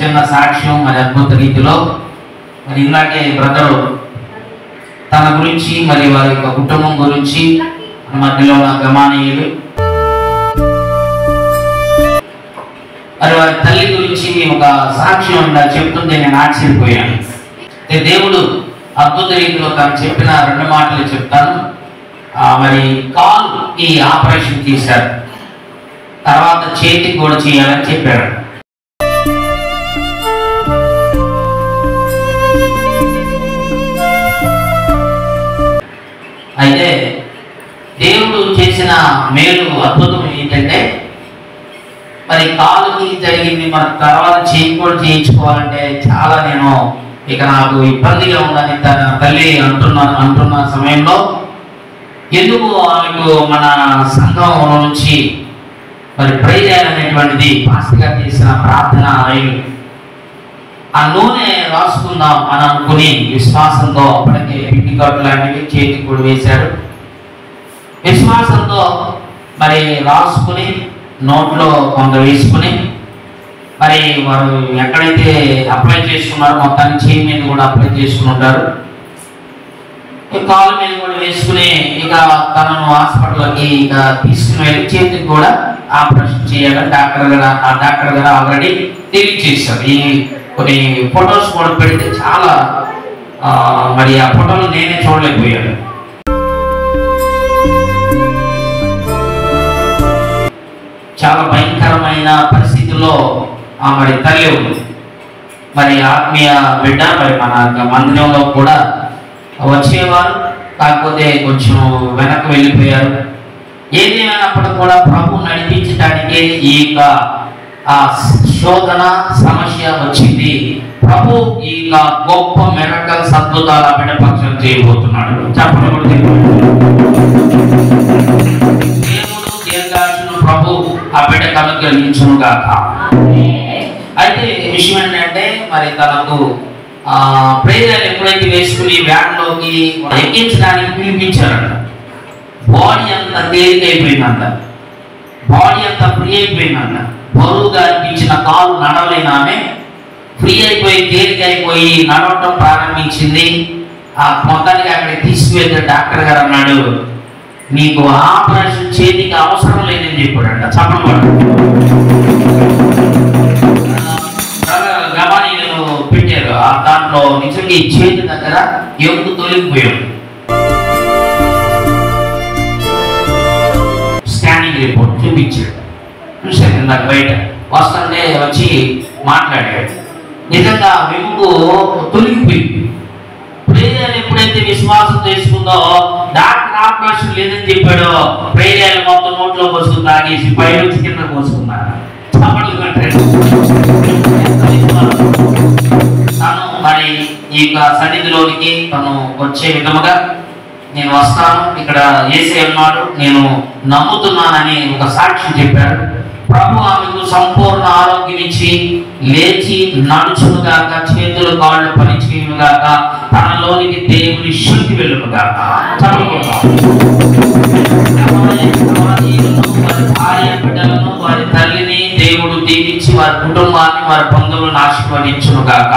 చిన్న సాక్ష్యం మరి అద్భుత రీతిలో మరి ఇందాకే బ్రదరు తన గురించి మరి వారి యొక్క కుటుంబం గురించి మధ్యలో ఉన్న గమానీయులు మరి వారి తల్లి గురించి ఒక సాక్ష్యం చెప్తుంటే నేను ఆశ్చర్యపోయాను. దేవుడు అద్భుత రీతిలో తను చెప్పిన 2 మాటలు చెప్తాను. మరి కాలుకి ఆపరేషన్ చేశారు, తర్వాత చేతికి కూడా చేయాలని చెప్పాడు. అయితే దేవుడు చేసిన మేలు అద్భుతం ఏంటంటే మరి కాలుకి జరిగింది, మన తర్వాత చేయి కూడా చేయించుకోవాలంటే చాలా నాకు ఇబ్బందిగా ఉందని తన తల్లి అంటున్న సమయంలో ఎందుకు ఆమెకు మన సంఘం నుంచి మరి ప్రేయర్ అనేటువంటిది పాస్టర్ గారు చేసిన ప్రార్థన ఆయిల్ ఆ నూనె రాసుకుందాం అని అనుకుని విశ్వాసంతో అప్పటికే పిండి కట్టు లాంటివి చేతికి కూడా వేశారు. విశ్వాసంతో మరి రాసుకుని నోట్లో కొంత వేసుకుని మరి వారు ఎక్కడైతే అప్లై చేసుకున్నారో మొత్తాన్ని చేయి మీద కూడా అప్లై చేసుకుని ఉంటారు. కాలు మీద కూడా వేసుకుని ఇక తనను హాస్పిటల్కి ఇక తీసుకుని వెళ్ళి చేతికి కూడా ఆపరేషన్ చేయాలని డాక్టర్ గారు ఆల్రెడీ తెలియజేశారు. ఈ కొన్ని ఫొటోస్ కూడా పెడితే చాలా మరి ఆ ఫోటోలు నేనే చూడలేకపోయాను. చాలా భయంకరమైన పరిస్థితుల్లో మరి తల్లి ఉంది. మరి ఆత్మీయ బిడ్డ మరి మన మందిరంలో కూడా వచ్చేవారు, కాకపోతే కొంచెం వెనక్కి వెళ్ళిపోయారు. ఏదేమైనప్పుడు కూడా ప్రభు నడిపించడానికి ఈ యొక్క శోధన సమస్య వచ్చింది. ప్రభు ఈ గొప్ప మిరకల్స్ అద్భుతాల బిడ్డ పక్షం చేయబోతున్నాడు. చెప్పడం దేవుడు దీర్ఘాయుష్ను ప్రభు ఆ బిడ్డకు అనుగ్రహించును గాక. అయితే విషయం ఏంటంటే మరి తనకు ప్రేయర్ ఎప్పుడైతే వేసుకుని వ్యాన్లోకి ఎక్కించడానికి పిలిపించారంట. బాడీ అంతా తేలికైపోయిందంట, బాడీ అంతా ఫ్రీ అయిపోయిందంట. బరువుగా అనిపించిన కాలు నడవలేని ఆమె ఫ్రీ అయిపోయి తేలికైపోయి నడవటం ప్రారంభించింది. ఆ మొత్తానికి అక్కడికి తీసుకువెళ్తే డాక్టర్ గారు అన్నాడు, నీకు ఆపరేషన్ చేతికి అవసరం లేదని చెప్పాడంట. చెప్పడం గమనీయులు పెట్టారు. దాంట్లో నిజంగా ఈ చేతి దగ్గర ఎముక తొలగిపోయాడు. స్కానింగ్ రిపోర్ట్ చూపించాడు. చూశాను ఇందాక బయట వస్తుంటే వచ్చి మాట్లాడాడు. నిజంగా వెముకు తొలగిపోయింది. ప్రేయర్ ఎప్పుడైతే విశ్వాసం చేసుకుందో డాక్టర్ ఆపరేషన్ లేదని చెప్పాడో ప్రేయర్ మొత్తం నోట్లో పోసుకుని తాగేసి పై నుంచి కింద పోసుకున్నారు. తను మరి ఈ సన్నిధిలోనికి తను వచ్చే విధముగా నేను వస్తాను, ఇక్కడ యేసయ్య ఉన్నాడు, నేను నమ్ముతున్నానని ఒక సాక్ష్యం చెప్పాడు. ప్రభు ఆమెకు సంపూర్ణ ఆరోగ్యం ఇచ్చి లేచి నడుచునుగాక, చేతులు కాళ్ళు పనిచేయునుగాక, తనలోనికి దేవుని శక్తి వెళ్ళునుగాక. వారి భార్య బిడ్డలను వారి తల్లిని దేవుడు దీవించి వారి కుటుంబాన్ని వారి బంధువులను ఆశీర్వదించునుగాక.